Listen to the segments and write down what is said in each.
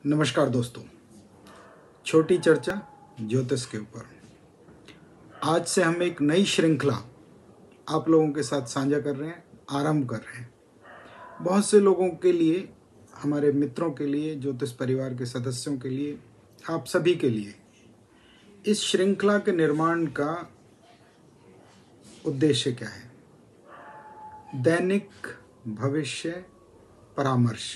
नमस्कार दोस्तों, छोटी चर्चा ज्योतिष के ऊपर। आज से हम एक नई श्रृंखला आप लोगों के साथ साझा कर रहे हैं, आरंभ कर रहे हैं। बहुत से लोगों के लिए, हमारे मित्रों के लिए, ज्योतिष परिवार के सदस्यों के लिए, आप सभी के लिए इस श्रृंखला के निर्माण का उद्देश्य क्या है? दैनिक भविष्य परामर्श।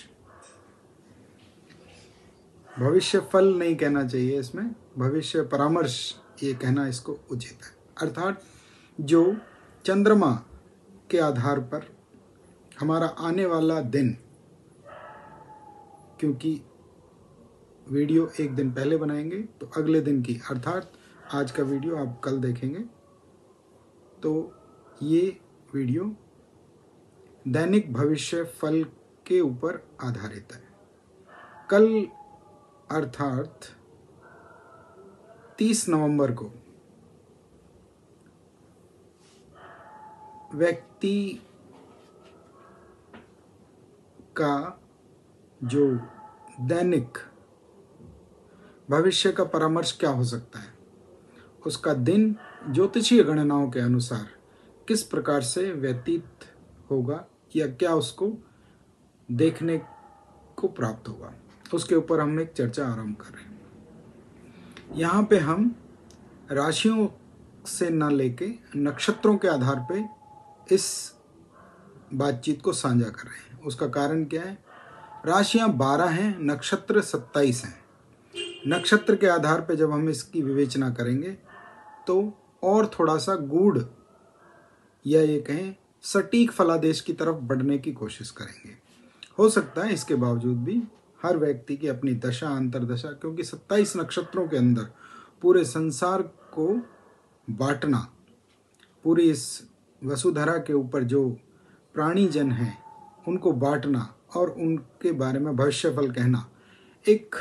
भविष्य फल नहीं कहना चाहिए, इसमें भविष्य परामर्श ये कहना इसको उचित है। अर्थात जो चंद्रमा के आधार पर हमारा आने वाला दिन, क्योंकि वीडियो एक दिन पहले बनाएंगे तो अगले दिन की, अर्थात आज का वीडियो आप कल देखेंगे, तो ये वीडियो दैनिक भविष्य फल के ऊपर आधारित है। कल अर्थात 30 नवंबर को व्यक्ति का जो दैनिक भविष्य का परामर्श क्या हो सकता है, उसका दिन ज्योतिषीय गणनाओं के अनुसार किस प्रकार से व्यतीत होगा या क्या उसको देखने को प्राप्त होगा, उसके ऊपर हम एक चर्चा आरंभ कर रहे हैं। यहाँ पे हम राशियों से न लेके नक्षत्रों के आधार पे इस बातचीत को साझा कर रहे हैं। उसका कारण क्या है? राशियां 12 हैं, नक्षत्र 27 हैं। नक्षत्र के आधार पे जब हम इसकी विवेचना करेंगे तो और थोड़ा सा गूढ़ या ये कहें सटीक फलादेश की तरफ बढ़ने की कोशिश करेंगे। हो सकता है इसके बावजूद भी हर व्यक्ति की अपनी दशा अंतरदशा, क्योंकि 27 नक्षत्रों के अंदर पूरे संसार को बांटना, पूरी इस वसुधरा के ऊपर जो प्राणी जन हैं उनको बांटना और उनके बारे में भविष्यफल कहना एक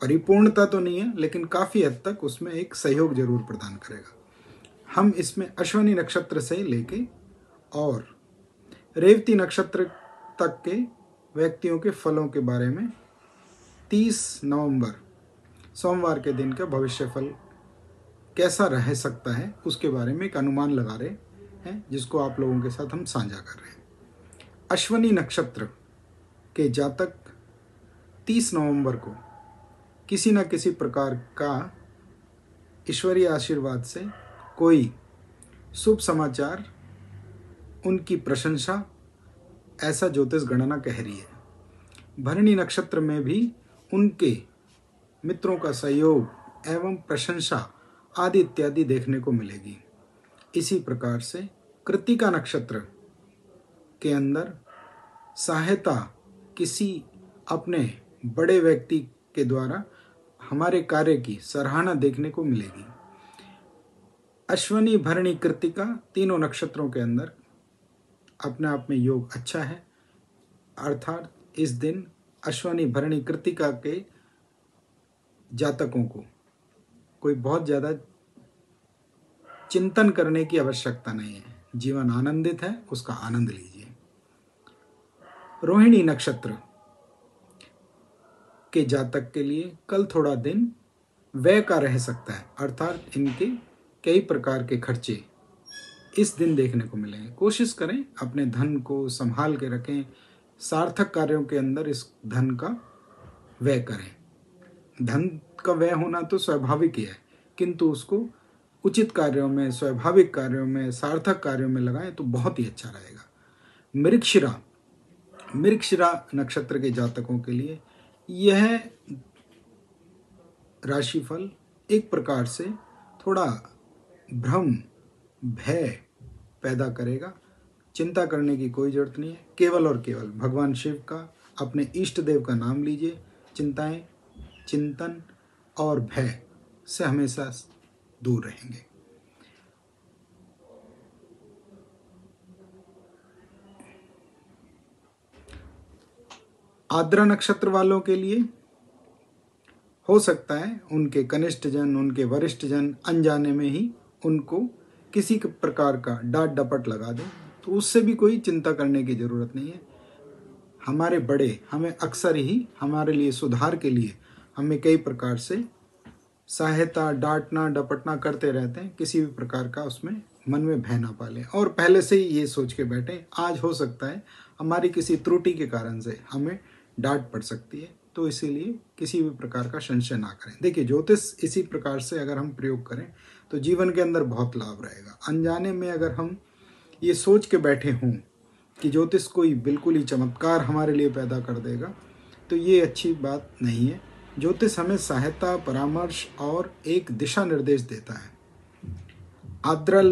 परिपूर्णता तो नहीं है, लेकिन काफ़ी हद तक उसमें एक सहयोग जरूर प्रदान करेगा। हम इसमें अश्विनी नक्षत्र से लेके और रेवती नक्षत्र तक के व्यक्तियों के फलों के बारे में 30 नवंबर सोमवार के दिन का भविष्य फल कैसा रह सकता है उसके बारे में एक अनुमान लगा रहे हैं, जिसको आप लोगों के साथ हम साझा कर रहे हैं। अश्विनी नक्षत्र के जातक 30 नवंबर को किसी न किसी प्रकार का ईश्वरीय आशीर्वाद से कोई शुभ समाचार, उनकी प्रशंसा, ऐसा ज्योतिष गणना कह रही है। भरणी नक्षत्र में भी उनके मित्रों का सहयोग एवं प्रशंसा आदि इत्यादि देखने को मिलेगी। इसी प्रकार से कृत्तिका नक्षत्र के अंदर सहायता किसी अपने बड़े व्यक्ति के द्वारा हमारे कार्य की सराहना देखने को मिलेगी। अश्विनी भरणी कृत्तिका तीनों नक्षत्रों के अंदर अपने आप में योग अच्छा है। अर्थात इस दिन अश्विनी भरणी कृत्तिका के जातकों को कोई बहुत ज़्यादा चिंतन करने की आवश्यकता नहीं है। जीवन आनंदित है, उसका आनंद लीजिए। रोहिणी नक्षत्र के जातक के लिए कल थोड़ा दिन व्यय का रह सकता है, अर्थात इनके कई प्रकार के खर्चे इस दिन देखने को मिलेंगे। कोशिश करें अपने धन को संभाल के रखें, सार्थक कार्यों के अंदर इस धन का व्यय करें। धन का व्यय होना तो स्वाभाविक ही है, किंतु उसको उचित कार्यों में, स्वाभाविक कार्यों में, सार्थक कार्यों में लगाएं तो बहुत ही अच्छा रहेगा। मृगशिरा नक्षत्र के जातकों के लिए यह राशिफल एक प्रकार से थोड़ा भ्रम, भय पैदा करेगा। चिंता करने की कोई जरूरत नहीं है। केवल और केवल भगवान शिव का, अपने इष्ट देव का नाम लीजिए। चिंताएं, चिंतन और भय से हमेशा दूर रहेंगे। आद्रा नक्षत्र वालों के लिए हो सकता है उनके कनिष्ठ जन, उनके वरिष्ठ जन अनजाने में ही उनको किसी प्रकार का डांट डपट लगा दें, तो उससे भी कोई चिंता करने की जरूरत नहीं है। हमारे बड़े हमें अक्सर ही हमारे लिए सुधार के लिए हमें कई प्रकार से सहायता, डांटना डपटना करते रहते हैं। किसी भी प्रकार का उसमें मन में भय ना पालें और पहले से ही ये सोच के बैठें आज हो सकता है हमारी किसी त्रुटि के कारण से हमें डांट पड़ सकती है, तो इसीलिए किसी भी प्रकार का संशय ना करें। देखिए, ज्योतिष इसी प्रकार से अगर हम प्रयोग करें तो जीवन के अंदर बहुत लाभ रहेगा। अनजाने में अगर हम ये सोच के बैठे हों कि ज्योतिष कोई बिल्कुल ही चमत्कार हमारे लिए पैदा कर देगा, तो ये अच्छी बात नहीं है। ज्योतिष हमें सहायता, परामर्श और एक दिशा निर्देश देता है। आद्रा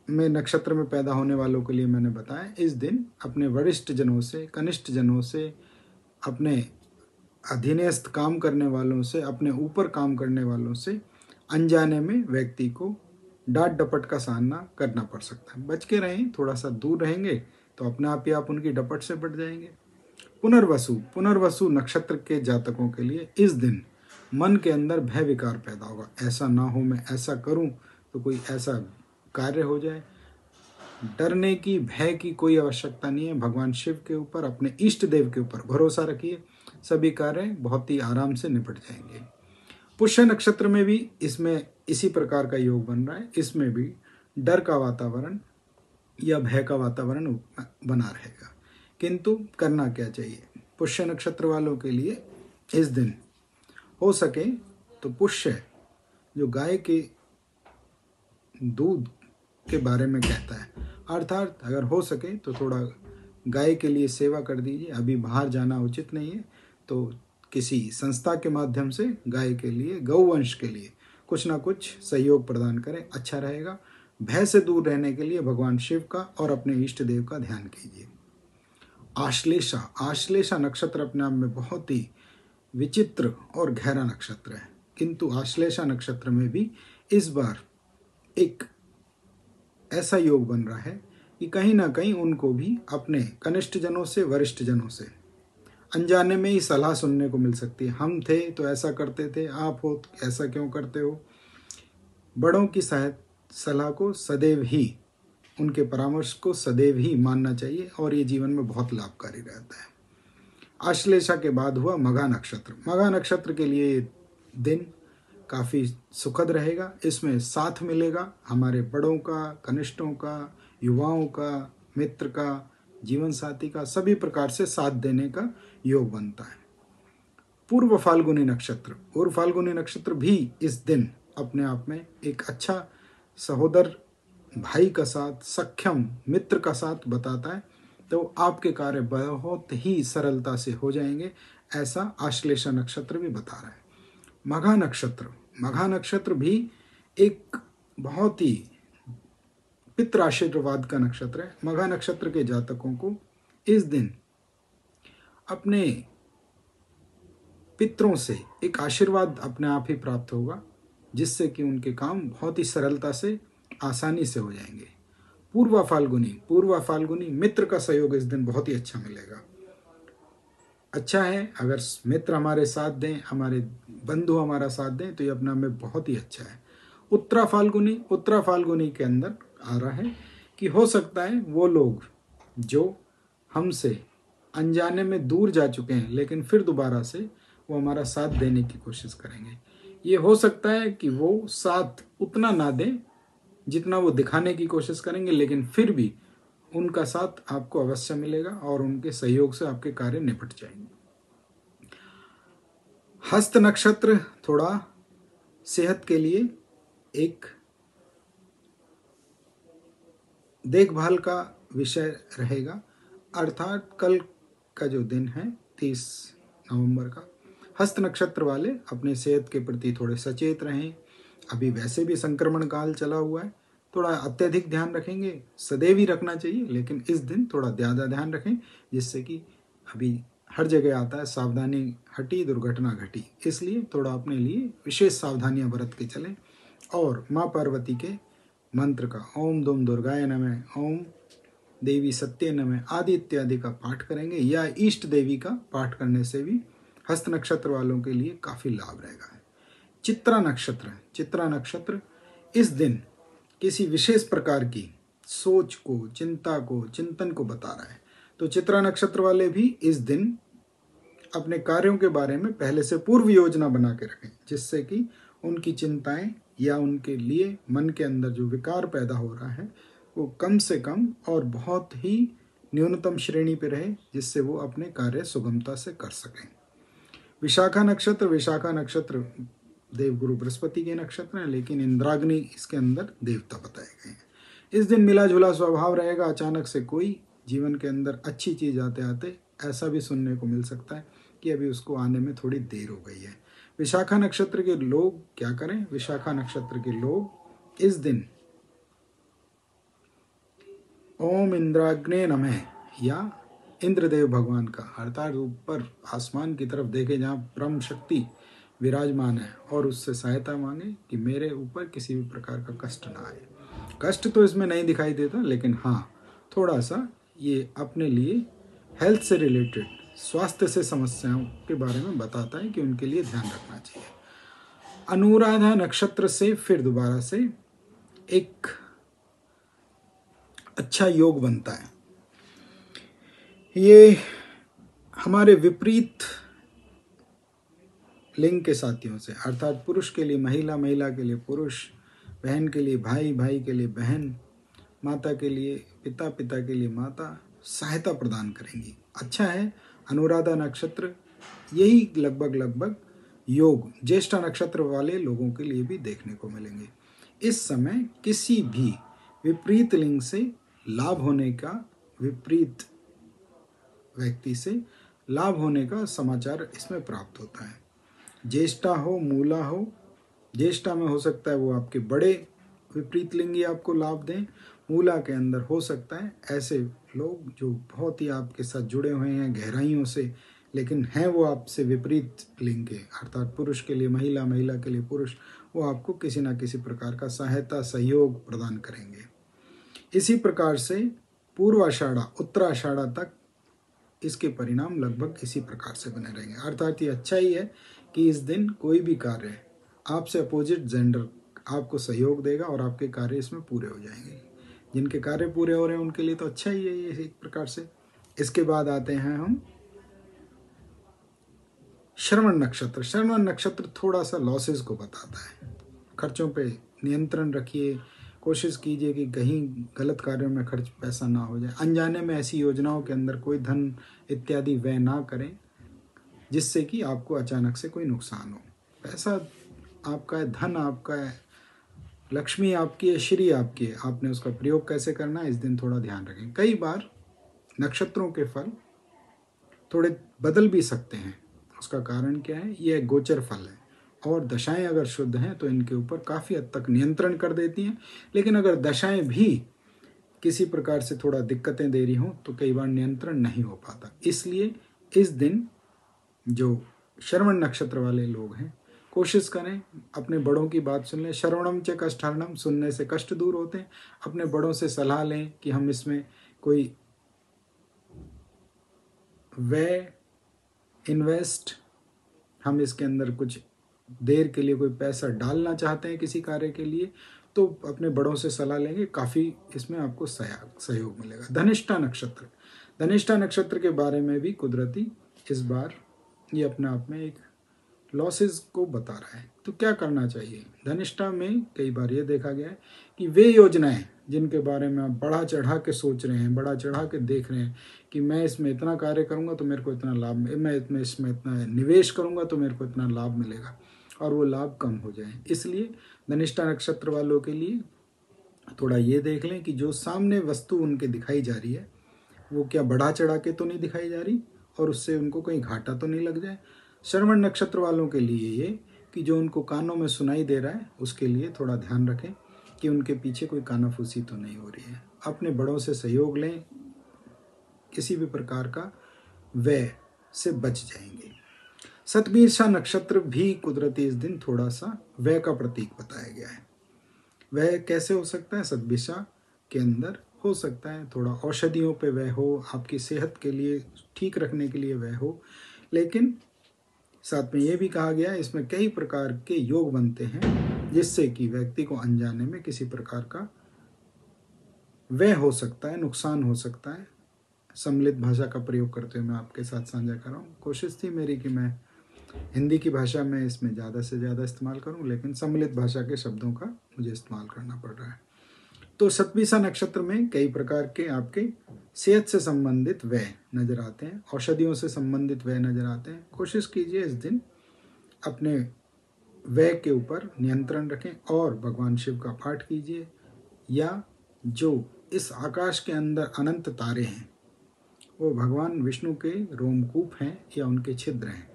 में नक्षत्र में पैदा होने वालों के लिए मैंने बताया, इस दिन अपने वरिष्ठ जनों से, कनिष्ठ जनों से, अपने अधीनस्थ काम करने वालों से, अपने ऊपर काम करने वालों से अनजाने में व्यक्ति को डांट डपट का सामना करना पड़ सकता है। बच के रहें, थोड़ा सा दूर रहेंगे तो अपने आप ही आप उनकी डपट से बच जाएंगे। पुनर्वसु नक्षत्र के जातकों के लिए इस दिन मन के अंदर भय विकार पैदा होगा। ऐसा ना हो, मैं ऐसा करूं तो कोई ऐसा कार्य हो जाए। डरने की, भय की कोई आवश्यकता नहीं है। भगवान शिव के ऊपर, अपने इष्ट देव के ऊपर भरोसा रखिए, सभी कार्य बहुत ही आराम से निपट जाएंगे। पुष्य नक्षत्र में भी इसमें इसी प्रकार का योग बन रहा है। इसमें भी डर का वातावरण या भय का वातावरण बना रहेगा, किंतु करना क्या चाहिए? पुष्य नक्षत्र वालों के लिए इस दिन हो सके तो पुष्य जो गाय के दूध के बारे में कहता है, अर्थात अगर हो सके तो थोड़ा गाय के लिए सेवा कर दीजिए। अभी बाहर जाना उचित नहीं है, तो किसी संस्था के माध्यम से गाय के लिए, गौवंश के लिए कुछ ना कुछ सहयोग प्रदान करें, अच्छा रहेगा। भय से दूर रहने के लिए भगवान शिव का और अपने इष्ट देव का ध्यान कीजिए। आश्लेषा नक्षत्र अपने आप में बहुत ही विचित्र और गहरा नक्षत्र है, किंतु आश्लेषा नक्षत्र में भी इस बार एक ऐसा योग बन रहा है कि कहीं ना कहीं उनको भी अपने कनिष्ठ जनों से, वरिष्ठ जनों से अनजाने में ही सलाह सुनने को मिल सकती है। हम थे तो ऐसा करते थे, आप हो तो ऐसा क्यों करते हो। बड़ों की सलाह को सदैव ही, उनके परामर्श को सदैव ही मानना चाहिए और ये जीवन में बहुत लाभकारी रहता है। आश्लेषा के बाद हुआ मघा नक्षत्र। मघा नक्षत्र के लिए दिन काफ़ी सुखद रहेगा। इसमें साथ मिलेगा हमारे बड़ों का, कनिष्ठों का, युवाओं का, मित्र का, जीवन साथी का, सभी प्रकार से साथ देने का योग बनता है। पूर्व फाल्गुनी नक्षत्र भी इस दिन अपने आप में एक अच्छा सहोदर भाई का साथ, सक्षम मित्र का साथ बताता है, तो आपके कार्य बहुत ही सरलता से हो जाएंगे, ऐसा आश्लेषा नक्षत्र भी बता रहा है। मघा नक्षत्र भी एक बहुत ही पितृ आशीर्वाद का नक्षत्र है। मघा नक्षत्र के जातकों को इस दिन अपने पितरों से एक आशीर्वाद अपने आप ही प्राप्त होगा, जिससे कि उनके काम बहुत ही सरलता से, आसानी से हो जाएंगे। पूर्वा फाल्गुनी मित्र का सहयोग इस दिन बहुत ही अच्छा मिलेगा। अच्छा है अगर मित्र हमारे साथ दें, हमारे बंधु हमारा साथ दें, तो ये अपना में बहुत ही अच्छा है। उत्तरा फाल्गुनी के अंदर आ रहा है कि हो सकता है वो लोग जो हमसे अनजाने में दूर जा चुके हैं, लेकिन फिर दोबारा से वो हमारा साथ देने की कोशिश करेंगे। ये हो सकता है कि वो साथ उतना ना दें जितना वो दिखाने की कोशिश करेंगे, लेकिन फिर भी उनका साथ आपको अवश्य मिलेगा और उनके सहयोग से आपके कार्य निपट जाएंगे। हस्त नक्षत्र थोड़ा सेहत के लिए एक देखभाल का विषय रहेगा, अर्थात कल का जो दिन है 30 नवंबर का, हस्त नक्षत्र वाले अपने सेहत के प्रति थोड़े सचेत रहें। अभी वैसे भी संक्रमण काल चला हुआ है, थोड़ा अत्यधिक ध्यान रखेंगे, सदैव ही रखना चाहिए, लेकिन इस दिन थोड़ा ज़्यादा ध्यान रखें, जिससे कि अभी हर जगह आता है सावधानी हटी दुर्घटना घटी, इसलिए थोड़ा अपने लिए विशेष सावधानियां बरत के चलें। और माँ पार्वती के मंत्र का ओम दुम दुर्गाय नमः, ओम देवी सत्य नमः आदि इत्यादि का पाठ करेंगे, या इष्ट देवी का पाठ करने से भी हस्त नक्षत्र वालों के लिए काफ़ी लाभ रहेगा। चित्रा नक्षत्र इस दिन किसी विशेष प्रकार की सोच को, चिंता को, चिंतन को बता रहा है। तो चित्रा नक्षत्र वाले भी इस दिन अपने कार्यों के बारे में पहले से पूर्व योजना बना के रखें, जिससे कि उनकी चिंताएं या उनके लिए मन के अंदर जो विकार पैदा हो रहा है वो कम से कम और बहुत ही न्यूनतम श्रेणी पे रहे, जिससे वो अपने कार्य सुगमता से कर सकें। विशाखा नक्षत्र देवगुरु बृहस्पति के नक्षत्र हैं, लेकिन इंद्राग्नि इसके अंदर देवता बताए गए हैं। इस दिन मिला जुला स्वभाव रहेगा। अचानक से कोई जीवन के अंदर अच्छी चीज आते आते ऐसा भी सुनने को मिल सकता है कि अभी उसको आने में थोड़ी देर हो गई है। विशाखा नक्षत्र के लोग क्या करें? विशाखा नक्षत्र के लोग इस दिन ओम इंद्राग्ने नमः या इंद्रदेव भगवान का, अर्थात ऊपर आसमान की तरफ देखे जहाँ ब्रह्म शक्ति विराजमान है, और उससे सहायता मांगे कि मेरे ऊपर किसी भी प्रकार का कष्ट ना आए। कष्ट तो इसमें नहीं दिखाई देता, लेकिन हाँ थोड़ा सा ये अपने लिए हेल्थ से रिलेटेड, स्वास्थ्य से समस्याओं के बारे में बताता है कि उनके लिए ध्यान रखना चाहिए। अनुराधा नक्षत्र से फिर दोबारा से एक अच्छा योग बनता है। ये हमारे विपरीत लिंग के साथियों से, अर्थात पुरुष के लिए महिला, महिला के लिए पुरुष, बहन के लिए भाई, भाई के लिए बहन, माता के लिए पिता, पिता के लिए माता सहायता प्रदान करेंगी। अच्छा है। अनुराधा नक्षत्र यही लगभग योग ज्येष्ठा नक्षत्र वाले लोगों के लिए भी देखने को मिलेंगे। इस समय किसी भी विपरीत लिंग से लाभ होने का, विपरीत व्यक्ति से लाभ होने का समाचार इसमें प्राप्त होता है। ज्येष्ठा हो, मूला हो, ज्येष्ठा में हो सकता है वो आपके बड़े विपरीत लिंगी आपको लाभ दें। मूला के अंदर हो सकता है ऐसे लोग जो बहुत ही आपके साथ जुड़े हुए हैं गहराइयों से, लेकिन हैं वो आपसे विपरीत लिंग के, अर्थात पुरुष के लिए महिला, महिला के लिए पुरुष, वो आपको किसी न किसी प्रकार का सहायता, सहयोग प्रदान करेंगे। इसी प्रकार से पूर्वाषाढ़ा, उत्तराषाढ़ा तक इसके परिणाम लगभग इसी प्रकार से बने रहेंगे। अर्थात ये अच्छा ही है कि इस दिन कोई भी कार्य आपसे अपोजिट जेंडर आपको सहयोग देगा और आपके कार्य इसमें पूरे हो जाएंगे। जिनके कार्य पूरे हो रहे हैं उनके लिए तो अच्छा ही है ये एक प्रकार से। इसके बाद आते हैं हम श्रवण नक्षत्र। श्रवण नक्षत्र थोड़ा सा लॉसेस को बताता है। खर्चों पे नियंत्रण रखिए, कोशिश कीजिए कि कहीं गलत कार्यों में खर्च पैसा ना हो जाए। अनजाने में ऐसी योजनाओं के अंदर कोई धन इत्यादि व्यय ना करें जिससे कि आपको अचानक से कोई नुकसान हो। पैसा आपका है, धन आपका है, लक्ष्मी आपकी है, श्री आपकी है, आपने उसका प्रयोग कैसे करना है इस दिन थोड़ा ध्यान रखें। कई बार नक्षत्रों के फल थोड़े बदल भी सकते हैं। उसका कारण क्या है? यह गोचर फल है और दशाएं अगर शुद्ध हैं तो इनके ऊपर काफ़ी हद तक नियंत्रण कर देती हैं, लेकिन अगर दशाएं भी किसी प्रकार से थोड़ा दिक्कतें दे रही हों तो कई बार नियंत्रण नहीं हो पाता। इसलिए इस दिन जो श्रवण नक्षत्र वाले लोग हैं कोशिश करें अपने बड़ों की बात सुन लें। श्रवणम च कष्टहरणम, सुनने से कष्ट दूर होते हैं। अपने बड़ों से सलाह लें कि हम इसमें कोई व्यय, इन्वेस्ट, हम इसके अंदर कुछ देर के लिए कोई पैसा डालना चाहते हैं किसी कार्य के लिए, तो अपने बड़ों से सलाह लेंगे, काफ़ी इसमें आपको सहयोग मिलेगा। धनिष्ठा नक्षत्र, धनिष्ठा नक्षत्र के बारे में भी कुदरती इस बार ये अपने आप में एक लॉसेस को बता रहा है। तो क्या करना चाहिए? धनिष्ठा में कई बार ये देखा गया है कि वे योजनाएं जिनके बारे में आप बड़ा चढ़ा के सोच रहे हैं, बड़ा चढ़ा के देख रहे हैं कि मैं इसमें इतना कार्य करूंगा तो मेरे को इतना लाभ, मैं इसमें इतना निवेश करूंगा तो मेरे को इतना लाभ मिलेगा, और वो लाभ कम हो जाए। इसलिए धनिष्ठा नक्षत्र वालों के लिए थोड़ा ये देख लें कि जो सामने वस्तु उनके दिखाई जा रही है वो क्या बढ़ा चढ़ा के तो नहीं दिखाई जा रही और उससे उनको कहीं घाटा तो नहीं लग जाए। श्रवण नक्षत्र वालों के लिए ये कि जो उनको कानों में सुनाई दे रहा है उसके लिए थोड़ा ध्यान रखें कि उनके पीछे कोई कानाफूसी तो नहीं हो रही है। अपने बड़ों से सहयोग लें, किसी भी प्रकार का व्यय से बच जाएंगे। सतबीरसा नक्षत्र भी कुदरती इस दिन थोड़ा सा व्यय का प्रतीक बताया गया है। वह कैसे हो सकता है? सतबीरसा के अंदर हो सकता है थोड़ा औषधियों पे व्यय हो, आपकी सेहत के लिए ठीक रखने के लिए व्यय हो, लेकिन साथ में ये भी कहा गया है इसमें कई प्रकार के योग बनते हैं जिससे कि व्यक्ति को अनजाने में किसी प्रकार का व्यय हो सकता है, नुकसान हो सकता है। सम्मिलित भाषा का प्रयोग करते हुए मैं आपके साथ साझा कर रहा हूँ। कोशिश थी मेरी कि मैं हिंदी की भाषा में इसमें ज़्यादा से ज़्यादा इस्तेमाल करूँ, लेकिन सम्मिलित भाषा के शब्दों का मुझे इस्तेमाल करना पड़ रहा है। तो शतभिषा नक्षत्र में कई प्रकार के आपके सेहत से संबंधित व्यय नजर आते हैं, औषधियों से संबंधित व्यय नजर आते हैं। कोशिश कीजिए इस दिन अपने व्यय के ऊपर नियंत्रण रखें और भगवान शिव का पाठ कीजिए, या जो इस आकाश के अंदर अनंत तारे हैं वो भगवान विष्णु के रोमकूप हैं या उनके छिद्र हैं,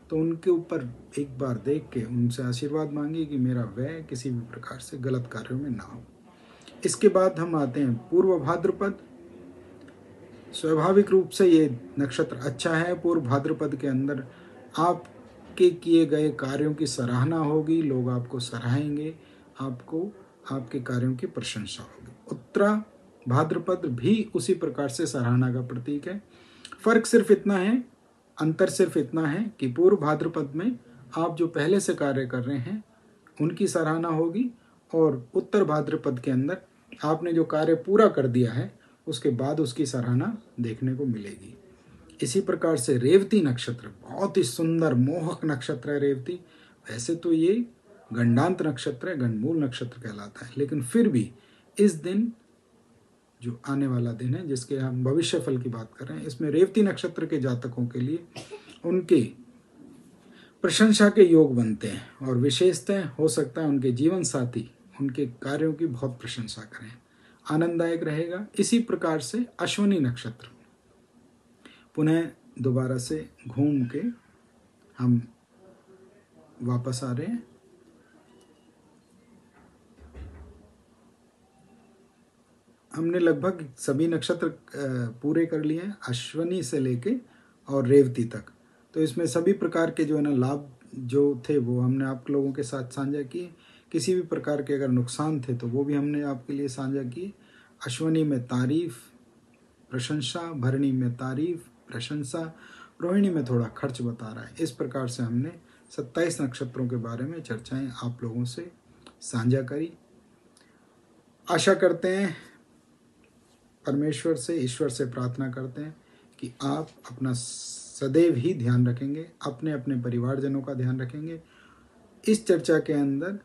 तो उनके ऊपर एक बार देख के उनसे आशीर्वाद मांगिए कि मेरा व्यय किसी भी प्रकार से गलत कार्यों में ना हो। इसके बाद हम आते हैं पूर्व भाद्रपद। स्वाभाविक रूप से ये नक्षत्र अच्छा है। पूर्व भाद्रपद के अंदर आपके किए गए कार्यों की सराहना होगी, लोग आपको सराहेंगे, आपको आपके कार्यों की प्रशंसा होगी। उत्तरा भाद्रपद भी उसी प्रकार से सराहना का प्रतीक है। फर्क सिर्फ इतना है, अंतर सिर्फ इतना है कि पूर्व भाद्रपद में आप जो पहले से कार्य कर रहे हैं उनकी सराहना होगी, और उत्तर भाद्रपद के अंदर आपने जो कार्य पूरा कर दिया है उसके बाद उसकी सराहना देखने को मिलेगी। इसी प्रकार से रेवती नक्षत्र बहुत ही सुंदर मोहक नक्षत्र है। रेवती वैसे तो ये गंडांत नक्षत्र है, गंडमूल नक्षत्र कहलाता है, लेकिन फिर भी इस दिन जो आने वाला दिन है जिसके हम भविष्य फल की बात कर रहे हैं, इसमें रेवती नक्षत्र के जातकों के लिए उनके प्रशंसा के योग बनते हैं, और विशेषतः हो सकता है उनके जीवन साथी उनके कार्यों की बहुत प्रशंसा करें, आनंददायक रहेगा। इसी प्रकार से अश्विनी नक्षत्र पुनः दोबारा से घूम के हम वापस आ रहे हैं। हमने लगभग सभी नक्षत्र पूरे कर लिए हैं, अश्विनी से लेके और रेवती तक। तो इसमें सभी प्रकार के जो है ना लाभ जो थे वो हमने आप लोगों के साथ साझा किए। किसी भी प्रकार के अगर नुकसान थे तो वो भी हमने आपके लिए साझा किए। अश्विनी में तारीफ प्रशंसा, भरणी में तारीफ प्रशंसा, रोहिणी में थोड़ा खर्च बता रहा है। इस प्रकार से हमने 27 नक्षत्रों के बारे में चर्चाएं आप लोगों से साझा करी। आशा करते हैं, परमेश्वर से, ईश्वर से प्रार्थना करते हैं कि आप अपना सदैव ही ध्यान रखेंगे, अपने अपने परिवारजनों का ध्यान रखेंगे। इस चर्चा के अंदर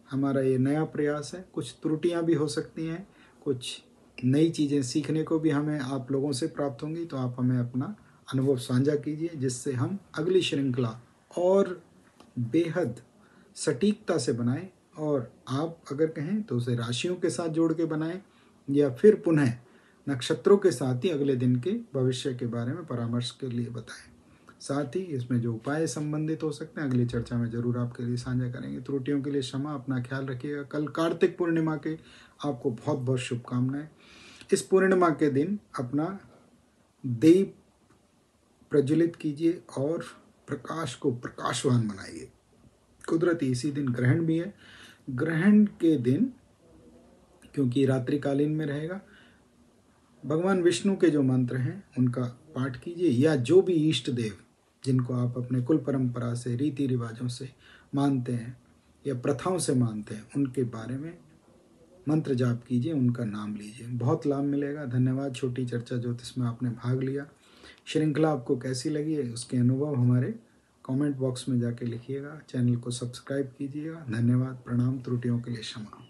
हमारा ये नया प्रयास है, कुछ त्रुटियां भी हो सकती हैं, कुछ नई चीज़ें सीखने को भी हमें आप लोगों से प्राप्त होंगी, तो आप हमें अपना अनुभव साझा कीजिए, जिससे हम अगली श्रृंखला और बेहद सटीकता से बनाएं, और आप अगर कहें तो उसे राशियों के साथ जोड़ के बनाएं, या फिर पुनः नक्षत्रों के साथ ही अगले दिन के भविष्य के बारे में परामर्श के लिए बताएं। साथ ही इसमें जो उपाय संबंधित हो सकते हैं अगली चर्चा में जरूर आपके लिए साझा करेंगे। त्रुटियों के लिए क्षमा, अपना ख्याल रखिएगा। कल कार्तिक पूर्णिमा के आपको बहुत बहुत शुभकामनाएं। इस पूर्णिमा के दिन अपना दीप प्रज्वलित कीजिए और प्रकाश को प्रकाशवान बनाइए। कुदरती इसी दिन ग्रहण भी है। ग्रहण के दिन क्योंकि रात्रिकालीन में रहेगा, भगवान विष्णु के जो मंत्र हैं उनका पाठ कीजिए, या जो भी इष्ट देव जिनको आप अपने कुल परंपरा से, रीति रिवाजों से मानते हैं या प्रथाओं से मानते हैं, उनके बारे में मंत्र जाप कीजिए, उनका नाम लीजिए, बहुत लाभ मिलेगा। धन्यवाद। छोटी चर्चा ज्योतिष में आपने भाग लिया। श्रृंखला आपको कैसी लगी है उसके अनुभव हमारे कमेंट बॉक्स में जाके लिखिएगा। चैनल को सब्सक्राइब कीजिएगा। धन्यवाद, प्रणाम, त्रुटियों के लिए क्षमा।